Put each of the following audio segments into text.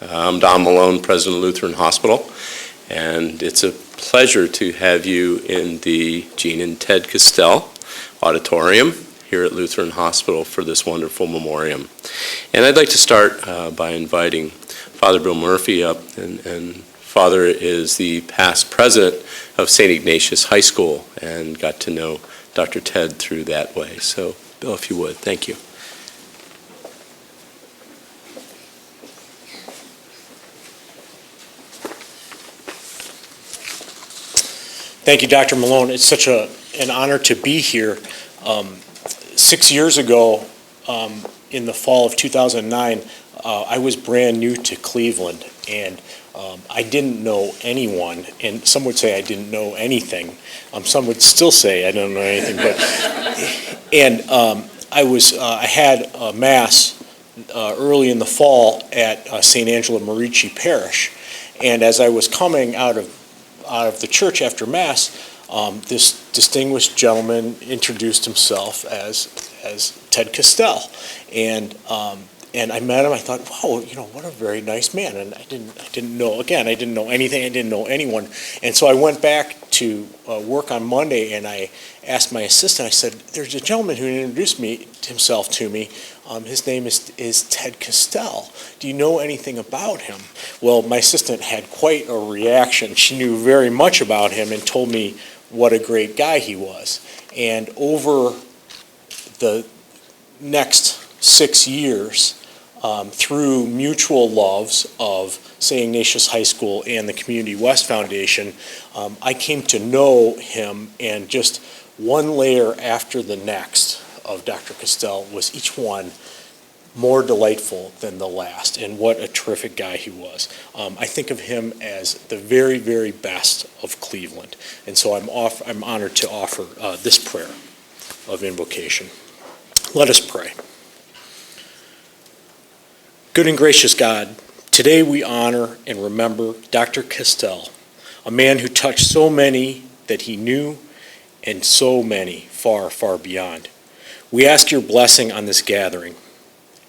I'm Don Malone, President of Lutheran Hospital, and it's a pleasure to have you in the Gene and Ted Castele Auditorium here at Lutheran Hospital for this wonderful memoriam. And I'd like to start by inviting Father Bill Murphy up, and Father is the past president of St. Ignatius High School and got to know Dr. Ted through that way. So, Bill, if you would, thank you. Thank you, Dr. Malone. It's such an honor to be here. 6 years ago, in the fall of 2009, I was brand new to Cleveland, and I didn't know anyone, and some would say I didn't know anything. Some would still say I don't know anything, I had a mass early in the fall at St. Angela Merici Parish, and as I was coming out of the church after Mass, this distinguished gentleman introduced himself as Ted Castele, and I met him. I thought, wow, what a very nice man. And I didn't know anything. I didn't know anyone, and so I went back to work on Monday, and I asked my assistant. I said, "There's a gentleman who introduced himself to me. His name is Ted Castele. Do you know anything about him?" Well, my assistant had quite a reaction. She knew very much about him and told me what a great guy he was. And over the next 6 years, through mutual loves of St. Ignatius High School and the Community West Foundation, I came to know him, and just one layer after the next of Dr. Castele was each one more delightful than the last, and what a terrific guy he was. I think of him as the very, very best of Cleveland, and so I'm honored to offer this prayer of invocation. Let us pray. Good and gracious God, today we honor and remember Dr. Castele, a man who touched so many that he knew and so many far, far beyond. We ask your blessing on this gathering.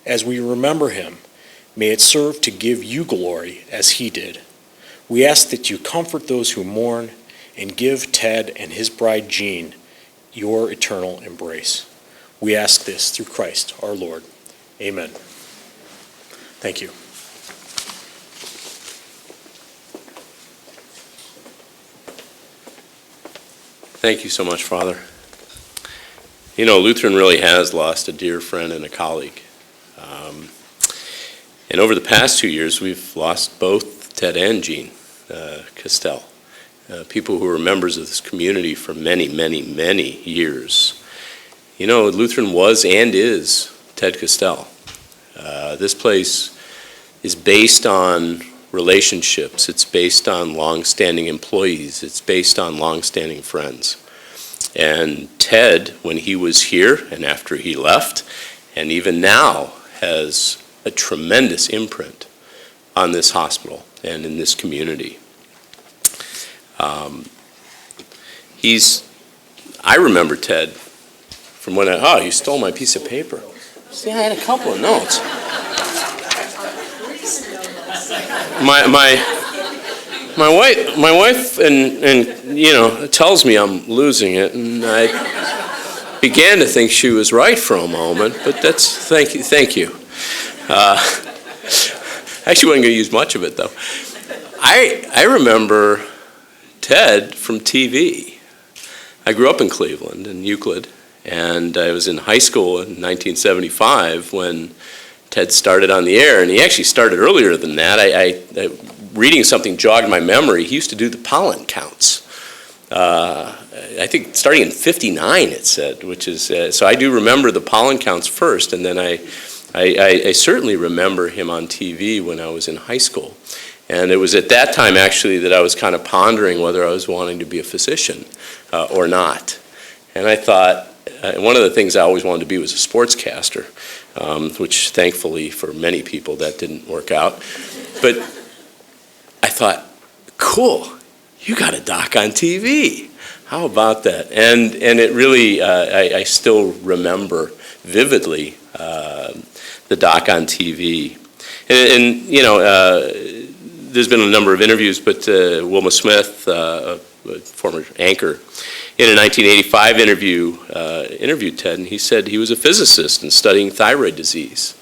As we remember him, may it serve to give you glory as he did. We ask that you comfort those who mourn and give Ted and his bride Jean your eternal embrace. We ask this through Christ our Lord. Amen. Thank you. Thank you so much, Father. Lutheran really has lost a dear friend and a colleague. And over the past 2 years, we've lost both Ted and Jean Castele, people who were members of this community for many, many, many years. Lutheran was and is Ted Castele. This place is based on relationships. It's based on long-standing employees. It's based on long-standing friends. And Ted, when he was here and after he left, and even now, has a tremendous imprint on this hospital and in this community. I remember Ted from when you stole my piece of paper. See, I had a couple of notes. My wife and tells me I'm losing it, and I began to think she was right for a moment, but thank you. Actually wasn't going to use much of it, though. I remember Ted from TV. I grew up in Cleveland, in Euclid, and I was in high school in 1975 when Ted started on the air, and he actually started earlier than that. Reading something jogged my memory. He used to do the pollen counts. I think starting in '59 it said, which is so I do remember the pollen counts first, and then I certainly remember him on TV when I was in high school. And it was at that time actually that I was kind of pondering whether I was wanting to be a physician or not. And I thought one of the things I always wanted to be was a sportscaster, which thankfully for many people that didn't work out. But I thought, cool, you got a doc on TV. How about that? And it really, I still remember vividly the doc on TV. And you know, there's been a number of interviews, but Wilma Smith, a former anchor, in a 1985 interview, interviewed Ted, and he said he was a physicist and studying thyroid disease.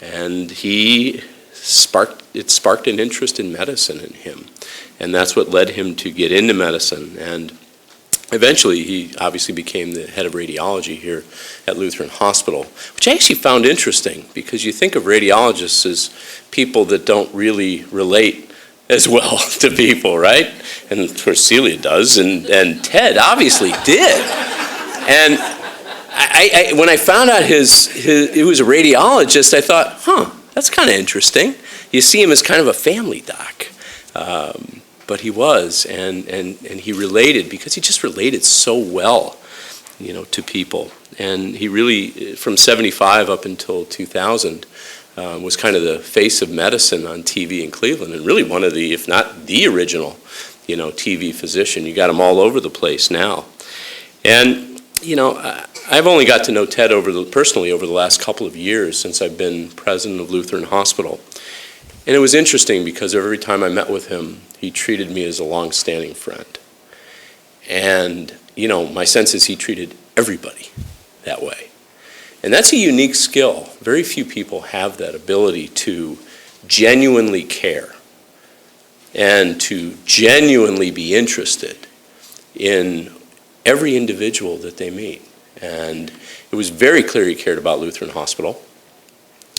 And it sparked an interest in medicine in him. And that's what led him to get into medicine. And eventually, he obviously became the head of radiology here at Lutheran Hospital, which I actually found interesting because you think of radiologists as people that don't really relate as well to people, right? And of course Celia does, and Ted obviously did. And when I found out he was a radiologist, I thought, that's kind of interesting. You see him as kind of a family doc. But he was, and he related, because he just related so well, you know, to people. And he really, from 75 up until 2000, was kind of the face of medicine on TV in Cleveland, and really one of the, if not the original, you know, TV physician. You got him all over the place now. And, you know, I've only got to know Ted personally over the last couple of years since I've been president of Lutheran Hospital. And it was interesting because every time I met with him, he treated me as a long-standing friend. And, you know, my sense is he treated everybody that way. And that's a unique skill. Very few people have that ability to genuinely care and to genuinely be interested in every individual that they meet. And it was very clear he cared about Lutheran Hospital.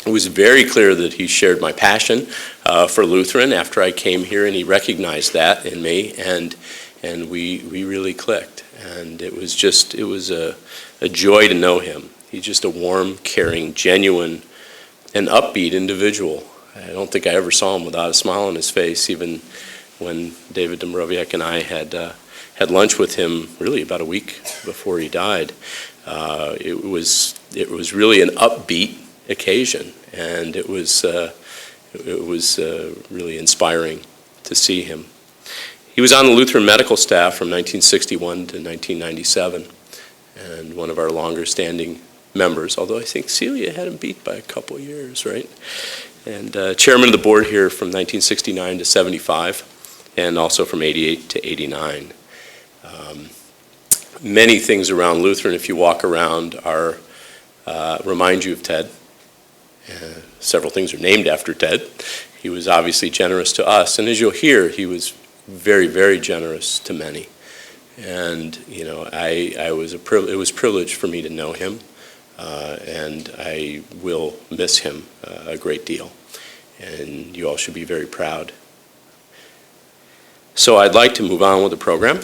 It was very clear that he shared my passion for Lutheran after I came here, and he recognized that in me, and we really clicked. And it was a joy to know him. He's just a warm, caring, genuine, and upbeat individual. I don't think I ever saw him without a smile on his face, even when David Dombrowiak and I had lunch with him really about a week before he died. It was really an upbeat occasion, and it was really inspiring to see him. He was on the Lutheran medical staff from 1961 to 1997, and one of our longer-standing members, although I think Celia had him beat by a couple of years, right? And chairman of the board here from 1969 to 75, and also from 88 to 89. Many things around Lutheran, if you walk around, remind you of Ted. Several things are named after Ted. He was obviously generous to us, and as you'll hear, he was very, very generous to many. And you know, it was a privilege for me to know him, and I will miss him a great deal. And you all should be very proud. So I'd like to move on with the program,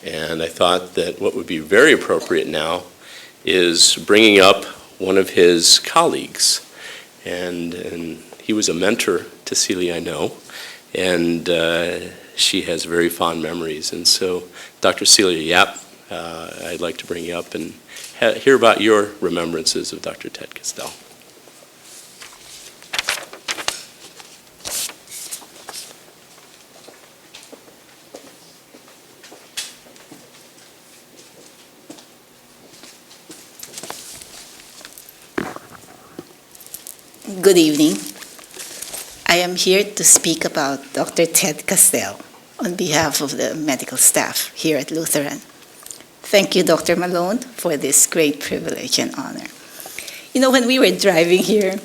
and I thought that what would be very appropriate now is bringing up one of his colleagues. And he was a mentor to Celia, I know, and she has very fond memories. And so, Dr. Celia Yap, I'd like to bring you up and hear about your remembrances of Dr. Ted Castele. Good evening. I am here to speak about Dr. Ted Castele on behalf of the medical staff here at Lutheran. Thank you, Dr. Malone, for this great privilege and honor. You know, when we were driving here,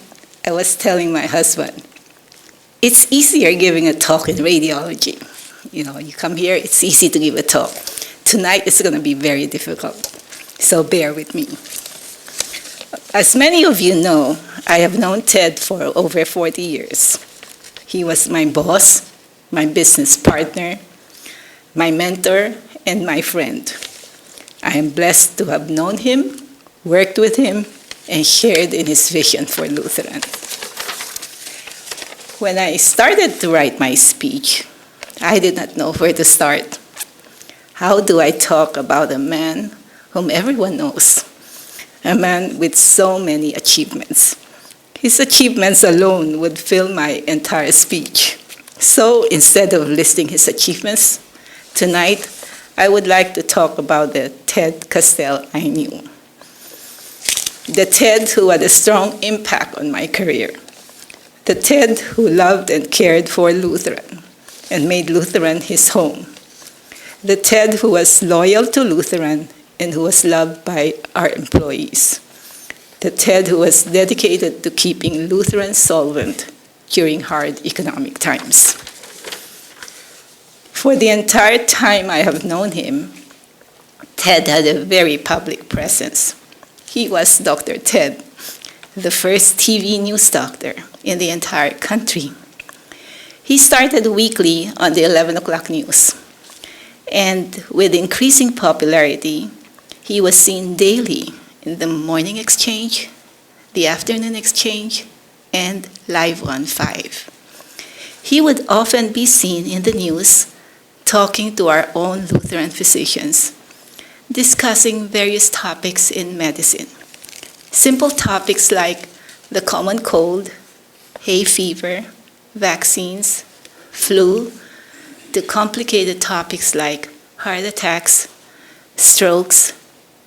I was telling my husband, it's easier giving a talk in radiology. You know, you come here, it's easy to give a talk. Tonight, it's going to be very difficult, so bear with me. As many of you know, I have known Ted for over 40 years. He was my boss, my business partner, my mentor, and my friend. I am blessed to have known him, worked with him, and shared in his vision for Lutheran. When I started to write my speech, I did not know where to start. How do I talk about a man whom everyone knows? A man with so many achievements. His achievements alone would fill my entire speech. So instead of listing his achievements, tonight I would like to talk about the Ted Castele I knew. The Ted who had a strong impact on my career. the Ted who loved and cared for Lutheran and made Lutheran his home. The Ted who was loyal to Lutheran and who was loved by our employees. The Ted who was dedicated to keeping Lutheran solvent during hard economic times. For the entire time I have known him, Ted had a very public presence. He was Dr. Ted, the first TV news doctor in the entire country. He started weekly on the 11 o'clock news. And with increasing popularity, he was seen daily in the morning exchange, the afternoon exchange, and live on 5. He would often be seen in the news talking to our own Lutheran physicians, discussing various topics in medicine. Simple topics like the common cold, hay fever, vaccines, flu, to complicated topics like heart attacks, strokes,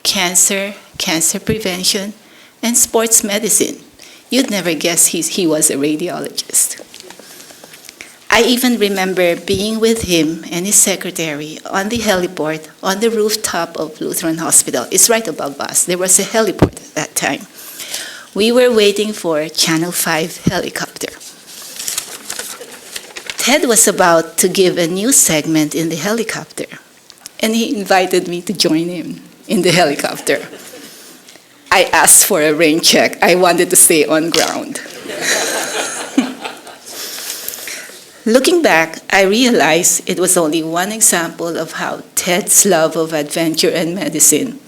cancer, cancer prevention, and sports medicine. You'd never guess he was a radiologist. I even remember being with him and his secretary on the heliport on the rooftop of Lutheran Hospital. It's right above us. There was a heliport at that time. We were waiting for a Channel 5 helicopter. Ted was about to give a news segment in the helicopter, and he invited me to join him in the helicopter. I asked for a rain check. I wanted to stay on ground. Looking back, I realized it was only one example of how Ted's love of adventure and medicine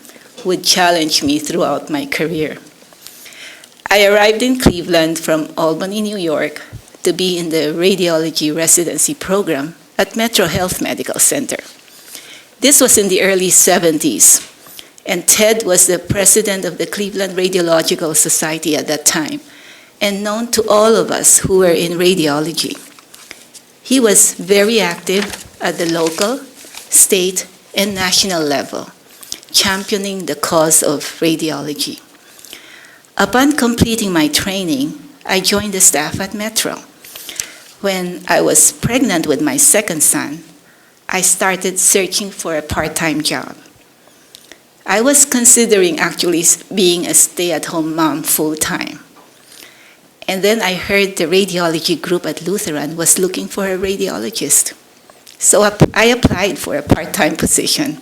would challenge me throughout my career. I arrived in Cleveland from Albany, New York, to be in the radiology residency program at Metro Health Medical Center. This was in the early 70s, and Ted was the president of the Cleveland Radiological Society at that time, and known to all of us who were in radiology. He was very active at the local, state, and national level, championing the cause of radiology. Upon completing my training, I joined the staff at Metro. When I was pregnant with my second son, I started searching for a part-time job. I was considering actually being a stay-at-home mom full-time. And then I heard the radiology group at Lutheran was looking for a radiologist. So I applied for a part-time position,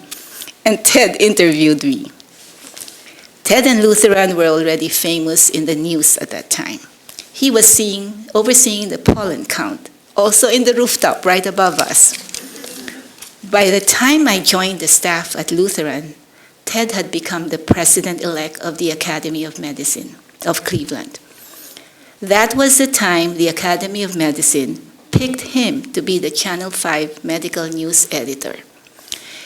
and Ted interviewed me. Ted and Lutheran were already famous in the news at that time. He was overseeing the pollen count, also in the rooftop right above us. By the time I joined the staff at Lutheran, Ted had become the president-elect of the Academy of Medicine of Cleveland. That was the time the Academy of Medicine picked him to be the Channel 5 medical news editor.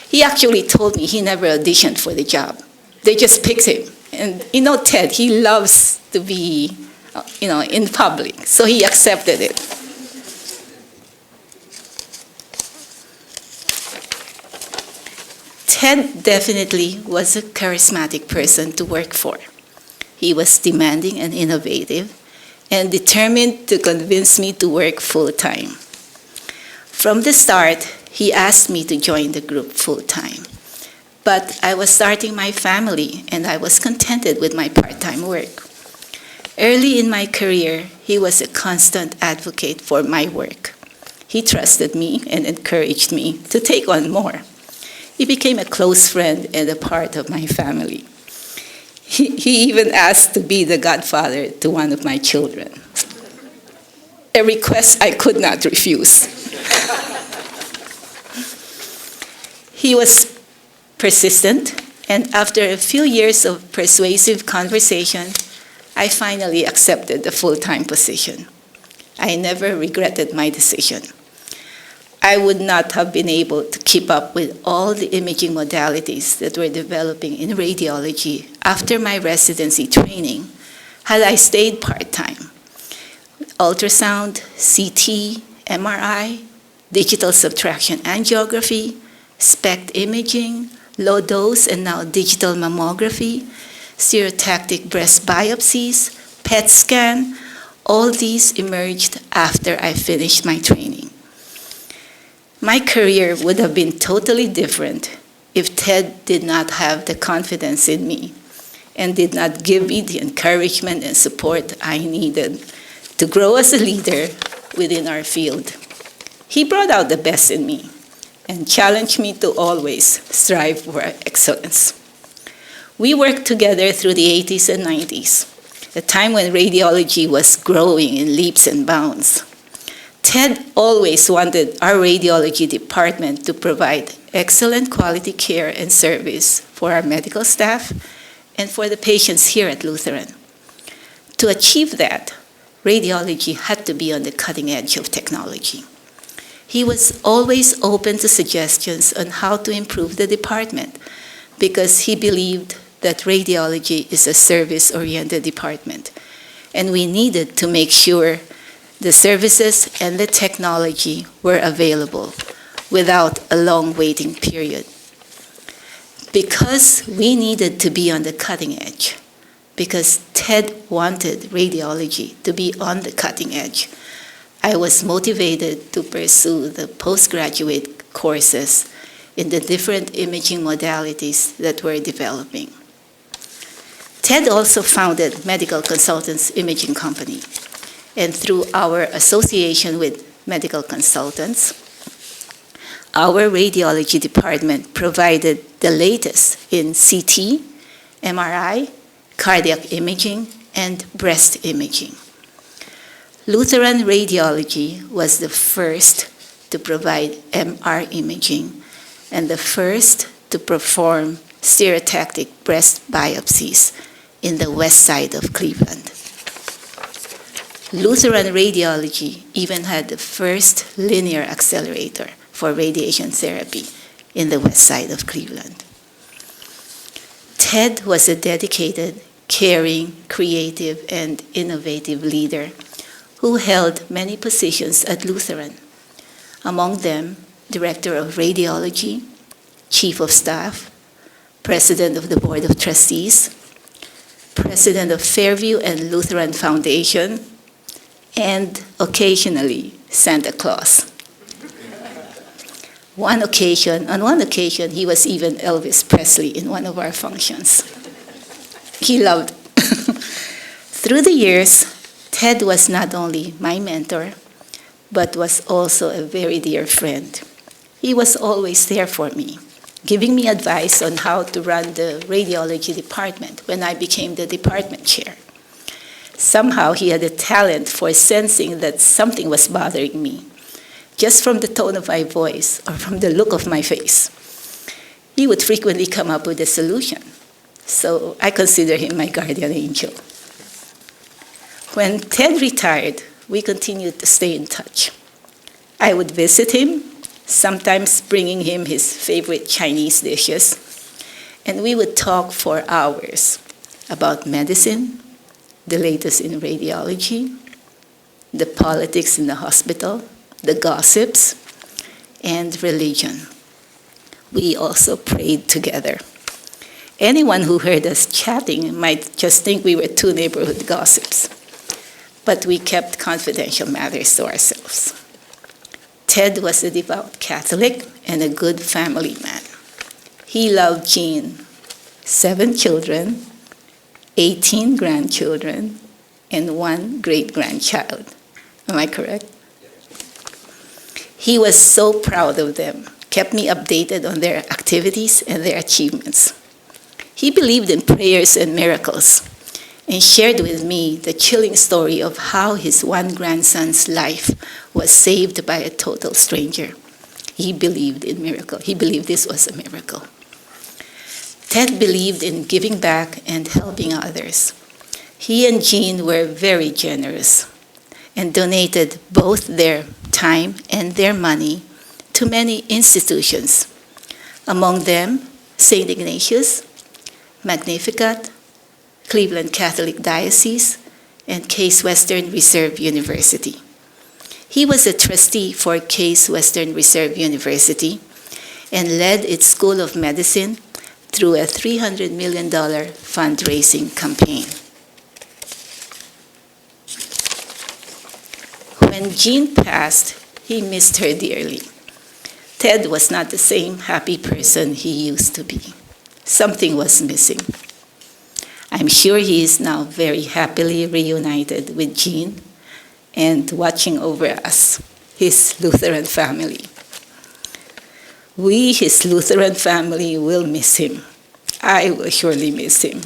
He actually told me he never auditioned for the job. They just picked him. And you know Ted, he loves to be in public, so he accepted it. Ted definitely was a charismatic person to work for. He was demanding and innovative, and determined to convince me to work full-time. From the start, he asked me to join the group full-time. But I was starting my family, and I was contented with my part-time work. Early in my career, he was a constant advocate for my work. He trusted me and encouraged me to take on more. He became a close friend and a part of my family. He even asked to be the godfather to one of my children, a request I could not refuse. He was persistent, and after a few years of persuasive conversation, I finally accepted the full-time position. I never regretted my decision. I would not have been able to keep up with all the imaging modalities that were developing in radiology after my residency training had I stayed part-time. Ultrasound, CT, MRI, digital subtraction angiography, SPECT imaging, low dose and now digital mammography, stereotactic breast biopsies, PET scan, all these emerged after I finished my training. My career would have been totally different if Ted did not have the confidence in me and did not give me the encouragement and support I needed to grow as a leader within our field. He brought out the best in me and challenged me to always strive for excellence. We worked together through the 80s and 90s, a time when radiology was growing in leaps and bounds. Ted always wanted our radiology department to provide excellent quality care and service for our medical staff and for the patients here at Lutheran. To achieve that, radiology had to be on the cutting edge of technology. He was always open to suggestions on how to improve the department because he believed that radiology is a service-oriented department, and we needed to make sure the services and the technology were available without a long waiting period. Because we needed to be on the cutting edge, because Ted wanted radiology to be on the cutting edge, I was motivated to pursue the postgraduate courses in the different imaging modalities that we're developing. Ted also founded Medical Consultants Imaging Company, and through our association with medical consultants, our radiology department provided the latest in CT, MRI, cardiac imaging, and breast imaging. Lutheran Radiology was the first to provide MR imaging and the first to perform stereotactic breast biopsies in the west side of Cleveland. Lutheran Radiology even had the first linear accelerator for radiation therapy in the west side of Cleveland. Ted was a dedicated, caring, creative, and innovative leader who held many positions at Lutheran, among them Director of Radiology, Chief of Staff, President of the Board of Trustees, President of Fairview and Lutheran Foundation, and occasionally Santa Claus. On one occasion, he was even Elvis Presley in one of our functions. He loved. Through the years, Ted was not only my mentor, but was also a very dear friend. He was always there for me, giving me advice on how to run the radiology department when I became the department chair. Somehow he had a talent for sensing that something was bothering me, just from the tone of my voice or from the look of my face. He would frequently come up with a solution, so I consider him my guardian angel. When Ted retired, we continued to stay in touch. I would visit him, sometimes bringing him his favorite Chinese dishes, and we would talk for hours about medicine, the latest in radiology, the politics in the hospital, the gossips, and religion. We also prayed together. Anyone who heard us chatting might just think we were two neighborhood gossips, but we kept confidential matters to ourselves. Ted was a devout Catholic and a good family man. He loved Jean, 7 children, 18 grandchildren, and 1 great-grandchild. Am I correct? He was so proud of them, kept me updated on their activities and their achievements. He believed in prayers and miracles and shared with me the chilling story of how his 1 grandson's life was saved by a total stranger. He believed in miracle. He believed this was a miracle. Ted believed in giving back and helping others. He and Jean were very generous and donated both their time and their money to many institutions, among them St. Ignatius, Magnificat, Cleveland Catholic Diocese, and Case Western Reserve University. He was a trustee for Case Western Reserve University and led its School of Medicine through a $300 million fundraising campaign. When Jean passed, he missed her dearly. Ted was not the same happy person he used to be. Something was missing. I'm sure he is now very happily reunited with Jean and watching over us, his Lutheran family. We, his Lutheran family, will miss him. I will surely miss him.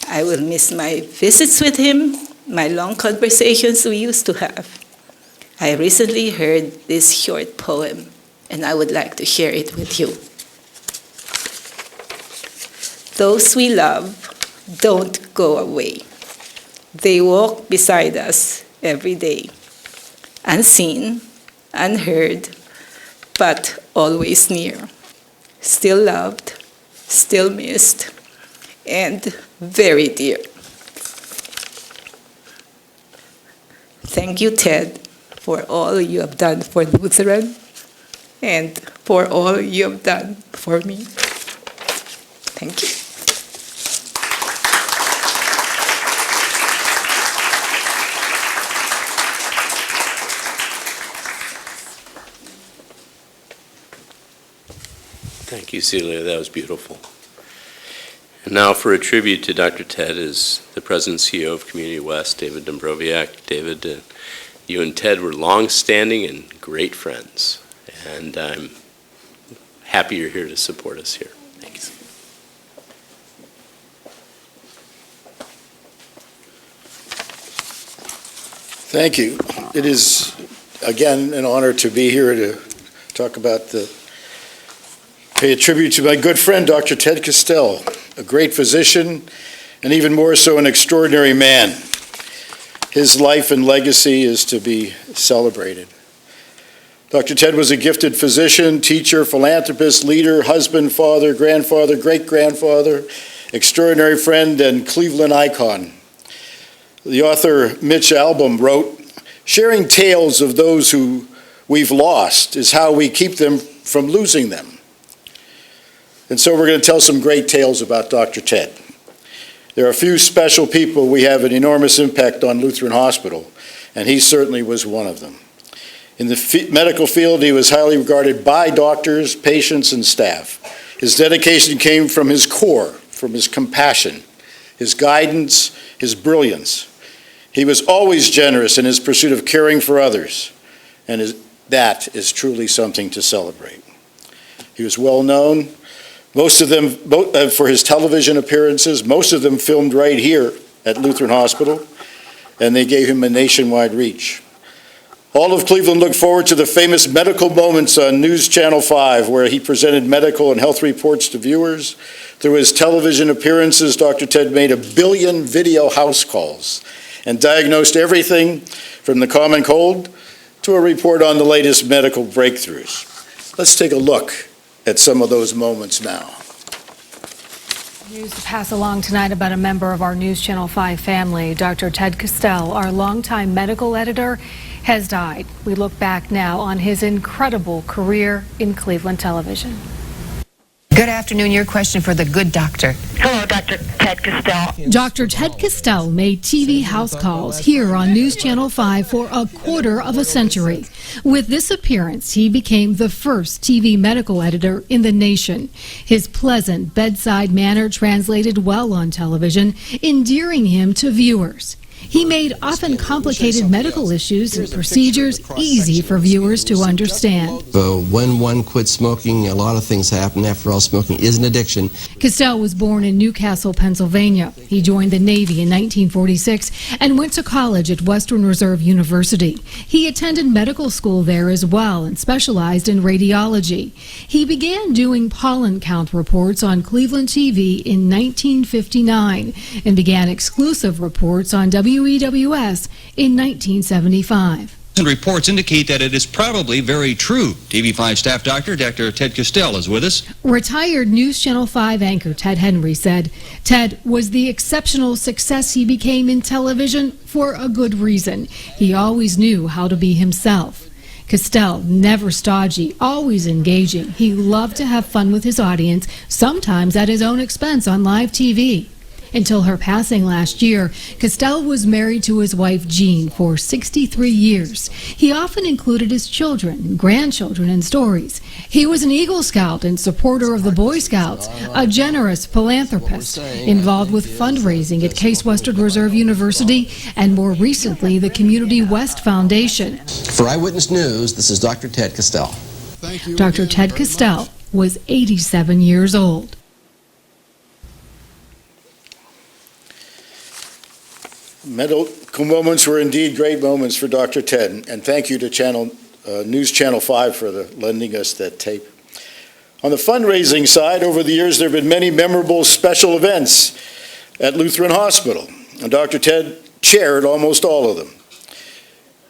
I will miss my visits with him, my long conversations we used to have. I recently heard this short poem, and I would like to share it with you. Those we love don't go away. They walk beside us every day, unseen, unheard, but always near. Still loved, still missed, and very dear. Thank you, Ted, for all you have done for Lutheran and for all you have done for me. Thank you. Thank you, Celia. That was beautiful. And now for a tribute to Dr. Ted is the President and CEO of Community West, David Dombrowiak. David, you and Ted were long-standing and great friends, and I'm happy you're here to support us here. Thanks. Thank you. It is, again, an honor to be here to talk about pay a tribute to my good friend, Dr. Ted Castele, a great physician, and even more so an extraordinary man. His life and legacy is to be celebrated. Dr. Ted was a gifted physician, teacher, philanthropist, leader, husband, father, grandfather, great-grandfather, extraordinary friend, and Cleveland icon. The author Mitch Albom wrote, "Sharing tales of those who we've lost is how we keep them from losing them." And so we're going to tell some great tales about Dr. Ted. There are a few special people we have an enormous impact on Lutheran Hospital, and he certainly was one of them. In the medical field, he was highly regarded by doctors, patients, and staff. His dedication came from his core, from his compassion, his guidance, his brilliance. He was always generous in his pursuit of caring for others, and that is truly something to celebrate. He was well known. Most of them, for his television appearances, most of them filmed right here at Lutheran Hospital, and they gave him a nationwide reach. All of Cleveland looked forward to the famous medical moments on NewsChannel 5, where he presented medical and health reports to viewers. Through his television appearances, Dr. Ted made 1 billion video house calls and diagnosed everything from the common cold to a report on the latest medical breakthroughs. Let's take a look at some of those moments now. News to pass along tonight about a member of our NewsChannel 5 family. Dr. Ted Castele, our longtime medical editor, has died. We look back now on his incredible career in Cleveland television. Good afternoon. Your question for the good doctor. Hello, Dr. Ted Castele. Dr. Ted Castele made TV house calls here on NewsChannel 5 for a quarter of a century. With this appearance, he became the first TV medical editor in the nation. His pleasant bedside manner translated well on television, endearing him to viewers. He made often complicated medical issues and procedures easy for viewers to understand. When one quits smoking, a lot of things happen. After all, smoking is an addiction. Castele was born in Newcastle, Pennsylvania. He joined the Navy in 1946 and went to college at Western Reserve University. He attended medical school there as well and specialized in radiology. He began doing pollen count reports on Cleveland TV in 1959 and began exclusive reports on WEWS in 1975. Reports indicate that it is probably very true. TV5 staff doctor Dr. Ted Castele is with us. Retired NewsChannel 5 anchor Ted Henry said Ted was the exceptional success he became in television for a good reason. He always knew how to be himself. Castele, never stodgy, always engaging. He loved to have fun with his audience, sometimes at his own expense on live TV. Until her passing last year, Castele was married to his wife Jean for 63 years. He often included his children and grandchildren in stories. He was an Eagle Scout and supporter of the Boy Scouts, a generous philanthropist, involved with fundraising at Case Western Reserve University and more recently the Community West Foundation. For Eyewitness News, this is Dr. Ted Castele. Dr. Ted Castele was 87 years old. Medical moments were indeed great moments for Dr. Ted, and thank you to News Channel 5 for lending us that tape. On the fundraising side, over the years there have been many memorable special events at Lutheran Hospital, and Dr. Ted chaired almost all of them.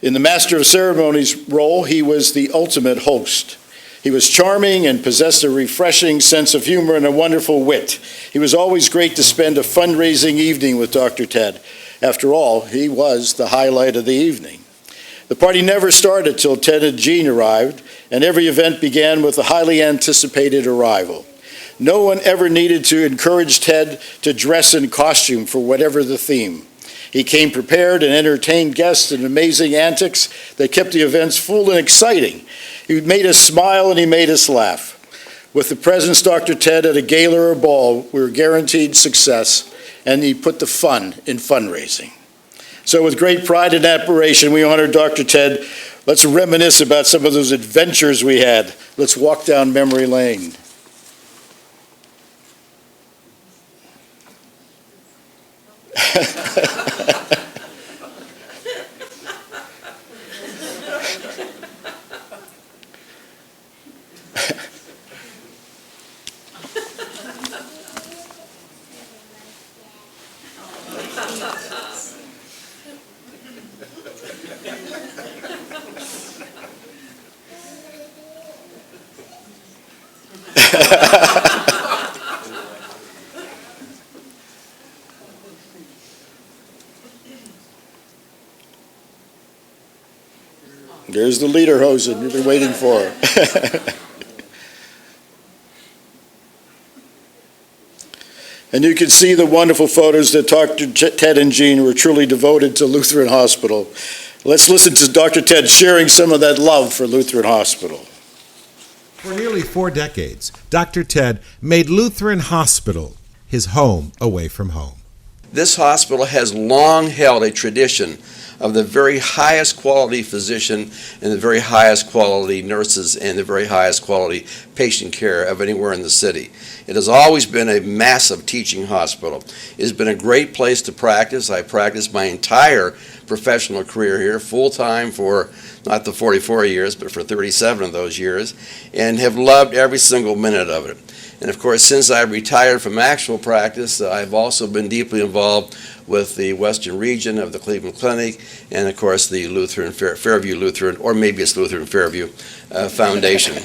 In the Master of Ceremonies role, he was the ultimate host. He was charming and possessed a refreshing sense of humor and a wonderful wit. He was always great to spend a fundraising evening with Dr. Ted. After all, he was the highlight of the evening. The party never started till Ted and Jean arrived, and every event began with a highly anticipated arrival. No one ever needed to encourage Ted to dress in costume for whatever the theme. He came prepared and entertained guests in amazing antics that kept the events full and exciting. He made us smile and he made us laugh. With the presence Dr. Ted at a gala or ball, we were guaranteed success, and he put the fun in fundraising. So with great pride and admiration, we honor Dr. Ted. Let's reminisce about some of those adventures we had. Let's walk down memory lane. There's the lederhosen you've been waiting for. And you can see the wonderful photos that Dr. Ted and Jean were truly devoted to Lutheran Hospital. Let's listen to Dr. Ted sharing some of that love for Lutheran Hospital. For nearly 4 decades, Dr. Ted made Lutheran Hospital his home away from home. This hospital has long held a tradition of the very highest quality physician and the very highest quality nurses and the very highest quality patient care of anywhere in the city. It has always been a massive teaching hospital. It has been a great place to practice. I practiced my entire professional career here, full-time for not the 44 years, but for 37 of those years, and have loved every single minute of it. And of course, since I retired from actual practice, I've also been deeply involved with the Western region of the Cleveland Clinic, and of course the Lutheran Fairview Lutheran, or maybe it's Lutheran Fairview Foundation,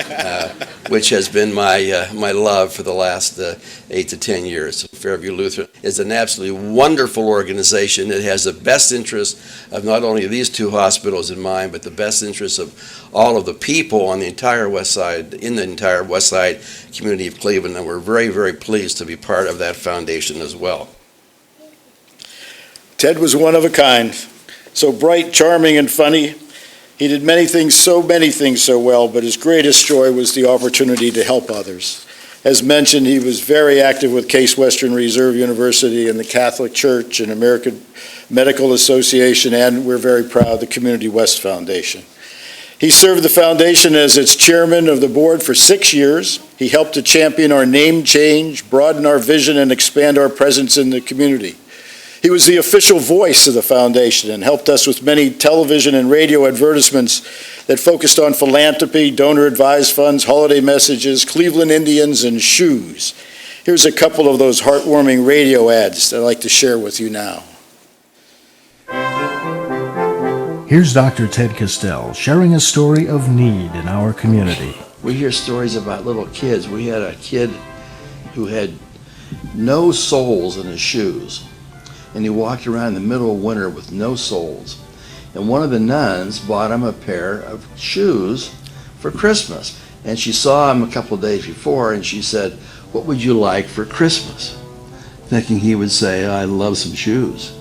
which has been my love for the last 8 to 10 years. Fairview Lutheran is an absolutely wonderful organization. It has the best interest of not only these 2 hospitals in mind, but the best interest of all of the people on the entire West Side, in the entire West Side community of Cleveland, and we're very, very pleased to be part of that foundation as well. Ted was one of a kind, so bright, charming, and funny. He did many things so well, but his greatest joy was the opportunity to help others. As mentioned, he was very active with Case Western Reserve University and the Catholic Church and American Medical Association, and we're very proud, the Community West Foundation. He served the foundation as its chairman of the board for 6 years. He helped to champion our name change, broaden our vision, and expand our presence in the community. He was the official voice of the foundation and helped us with many television and radio advertisements that focused on philanthropy, donor-advised funds, holiday messages, Cleveland Indians, and shoes. Here's a couple of those heartwarming radio ads that I'd like to share with you now. Here's Dr. Ted Castele sharing a story of need in our community. We hear stories about little kids. We had a kid who had no soles in his shoes, and he walked around in the middle of winter with no soles. And one of the nuns bought him a pair of shoes for Christmas. And she saw him a couple of days before, and she said, "What would you like for Christmas?" thinking he would say, "I love some shoes."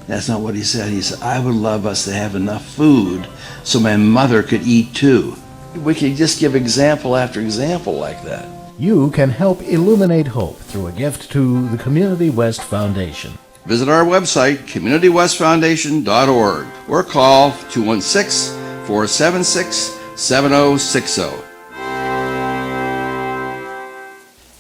That's not what he said. He said, "I would love us to have enough food so my mother could eat too." We could just give example after example like that. You can help illuminate hope through a gift to the Community West Foundation. Visit our website, communitywestfoundation.org, or call 216-476-7060.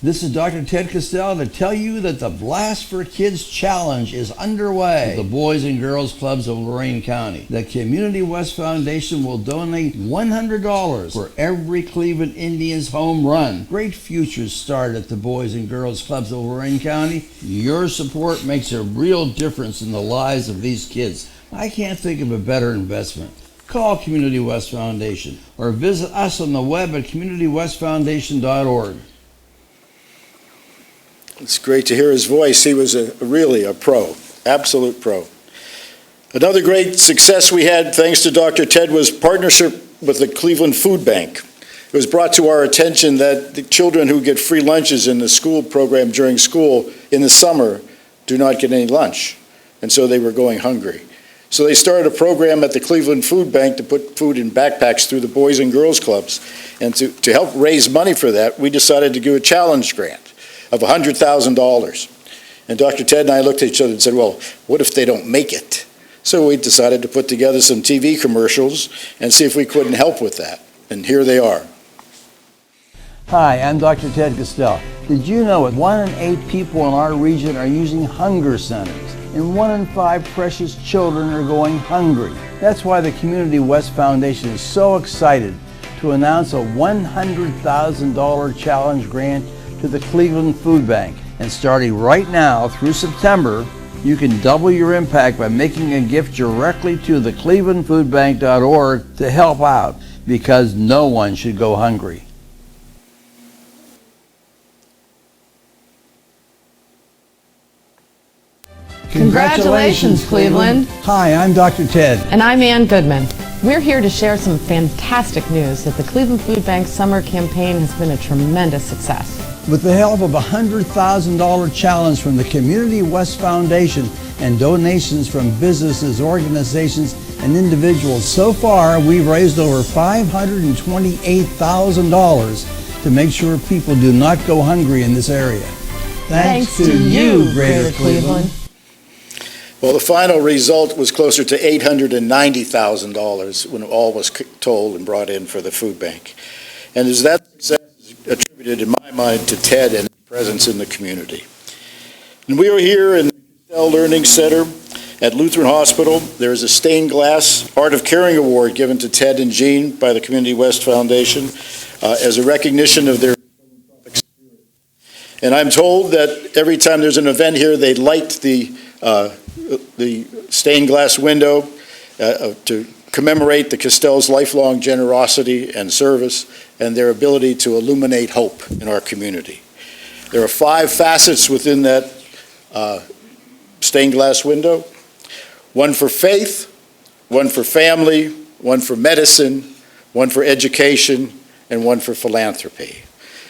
This is Dr. Ted Castele to tell you that the Blast for Kids Challenge is underway with the Boys and Girls Clubs of Lorain County. The Community West Foundation will donate $100 for every Cleveland Indians home run. Great futures start at the Boys and Girls Clubs of Lorain County. Your support makes a real difference in the lives of these kids. I can't think of a better investment. Call Community West Foundation or visit us on the web at communitywestfoundation.org. It's great to hear his voice. He was really a pro, absolute pro. Another great success we had, thanks to Dr. Ted, was partnership with the Cleveland Food Bank. It was brought to our attention that the children who get free lunches in the school program during school in the summer do not get any lunch, and so they were going hungry. So they started a program at the Cleveland Food Bank to put food in backpacks through the Boys and Girls Clubs. And to help raise money for that, we decided to do a challenge grant of $100,000. And Dr. Ted and I looked at each other and said, well, what if they don't make it? So we decided to put together some TV commercials and see if we couldn't help with that. And here they are. Hi, I'm Dr. Ted Castele. Did you know that 1 in 8 people in our region are using hunger centers, and 1 in 5 precious children are going hungry? That's why the Community West Foundation is so excited to announce a $100,000 challenge grant to the Cleveland Food Bank. And starting right now through September, you can double your impact by making a gift directly to the clevelandfoodbank.org to help out, because no one should go hungry. Congratulations, Cleveland. Hi, I'm Dr. Ted. And I'm Ann Goodman. We're here to share some fantastic news that the Cleveland Food Bank summer campaign has been a tremendous success. With the help of a $100,000 challenge from the Community West Foundation and donations from businesses, organizations, and individuals, so far we've raised over $528,000 to make sure people do not go hungry in this area. Thanks to you, Greater Cleveland. Well, the final result was closer to $890,000 when all was told and brought in for the food bank. And is that success attributed, in my mind, to Ted and his presence in the community. And we are here in the Castele Learning Center at Lutheran Hospital. There is a stained glass Art of Caring Award given to Ted and Jean by the Community West Foundation as a recognition of their philanthropic spirit. And I'm told that every time there's an event here, they light the stained glass window to commemorate the Castele's lifelong generosity and service and their ability to illuminate hope in our community. There are 5 facets within that stained glass window: one for faith, one for family, one for medicine, one for education, and one for philanthropy.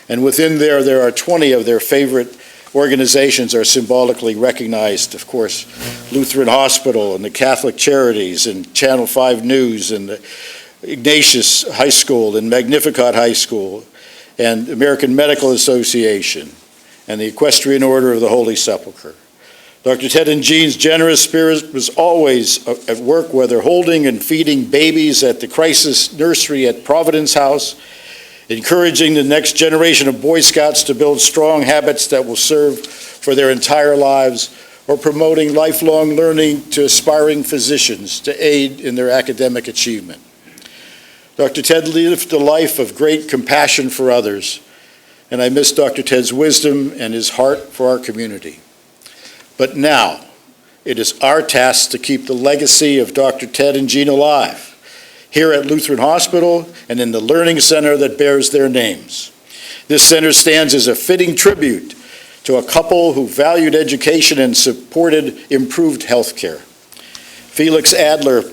And within there are 20 of their favorite organizations are symbolically recognized. Of course, Lutheran Hospital and the Catholic Charities and Channel 5 News and the Ignatius High School and Magnificat High School and American Medical Association and the Equestrian Order of the Holy Sepulchre. Dr. Ted and Jean's generous spirit was always at work, whether holding and feeding babies at the crisis nursery at Providence House, encouraging the next generation of Boy Scouts to build strong habits that will serve for their entire lives, or promoting lifelong learning to aspiring physicians to aid in their academic achievement. Dr. Ted lived a life of great compassion for others, and I miss Dr. Ted's wisdom and his heart for our community. But now, it is our task to keep the legacy of Dr. Ted and Jean alive, here at Lutheran Hospital and in the learning center that bears their names. This center stands as a fitting tribute to a couple who valued education and supported improved health care. Felix Adler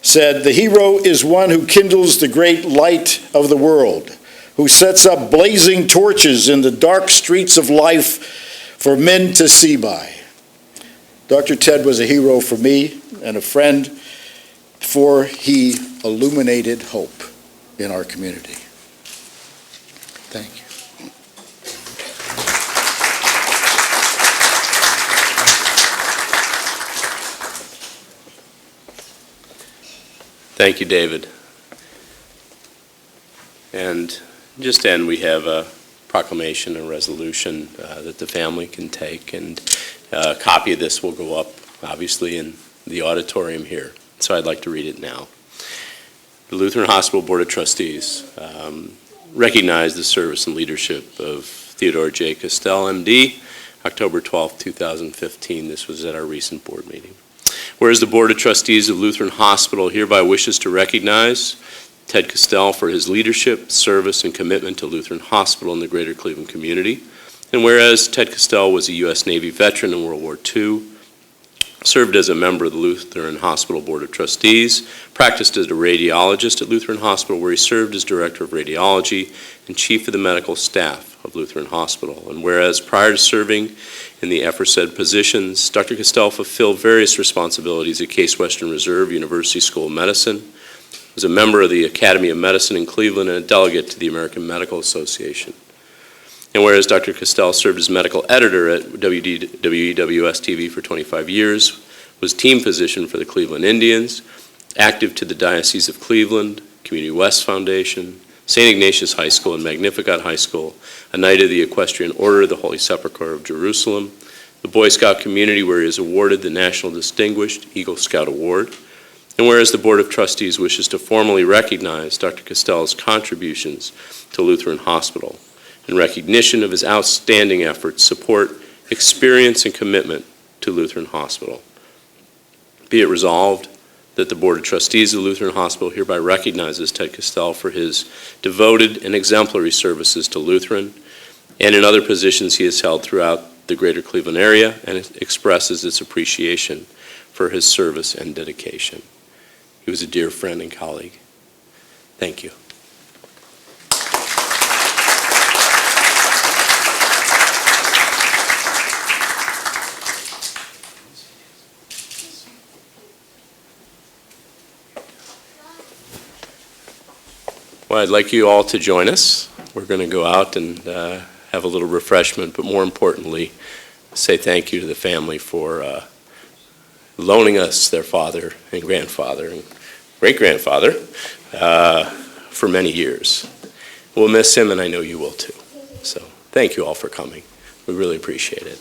said, "The hero is one who kindles the great light of the world, who sets up blazing torches in the dark streets of life for men to see by. Dr. Ted was a hero for me and a friend, for he illuminated hope in our community. Thank you. Thank you, David. And just to end, we have a proclamation and resolution that the family can take, and a copy of this will go up, obviously, in the auditorium here. So I'd like to read it now. The Lutheran Hospital Board of Trustees recognize the service and leadership of Theodore J. Castele, M.D., October 12, 2015. This was at our recent board meeting. Whereas the Board of Trustees of Lutheran Hospital hereby wishes to recognize Ted Castele for his leadership, service, and commitment to Lutheran Hospital in the greater Cleveland community. And whereas Ted Castele was a U.S. Navy veteran in World War II, served as a member of the Lutheran Hospital Board of Trustees, practiced as a radiologist at Lutheran Hospital, where he served as Director of Radiology and Chief of the Medical Staff of Lutheran Hospital. And whereas prior to serving in the aforesaid positions, Dr. Castele fulfilled various responsibilities at Case Western Reserve University School of Medicine, was a member of the Academy of Medicine in Cleveland, and a delegate to the American Medical Association. And whereas Dr. Castele served as medical editor at WEWS-TV for 25 years, was team physician for the Cleveland Indians, active to the Diocese of Cleveland, Community West Foundation, St. Ignatius High School and Magnificat High School, a Knight of the Equestrian Order of the Holy Sepulchre of Jerusalem, the Boy Scout community, where he is awarded the National Distinguished Eagle Scout Award. And whereas the Board of Trustees wishes to formally recognize Dr. Castele's contributions to Lutheran Hospital in recognition of his outstanding efforts, support, experience, and commitment to Lutheran Hospital. Be it resolved that the Board of Trustees of Lutheran Hospital hereby recognizes Ted Castele for his devoted and exemplary services to Lutheran and in other positions he has held throughout the greater Cleveland area, and expresses its appreciation for his service and dedication. He was a dear friend and colleague. Thank you. Well, I'd like you all to join us. We're going to go out and have a little refreshment, but more importantly, say thank you to the family for loaning us their father and grandfather and great-grandfather for many years. We'll miss him, and I know you will too. So thank you all for coming. We really appreciate it.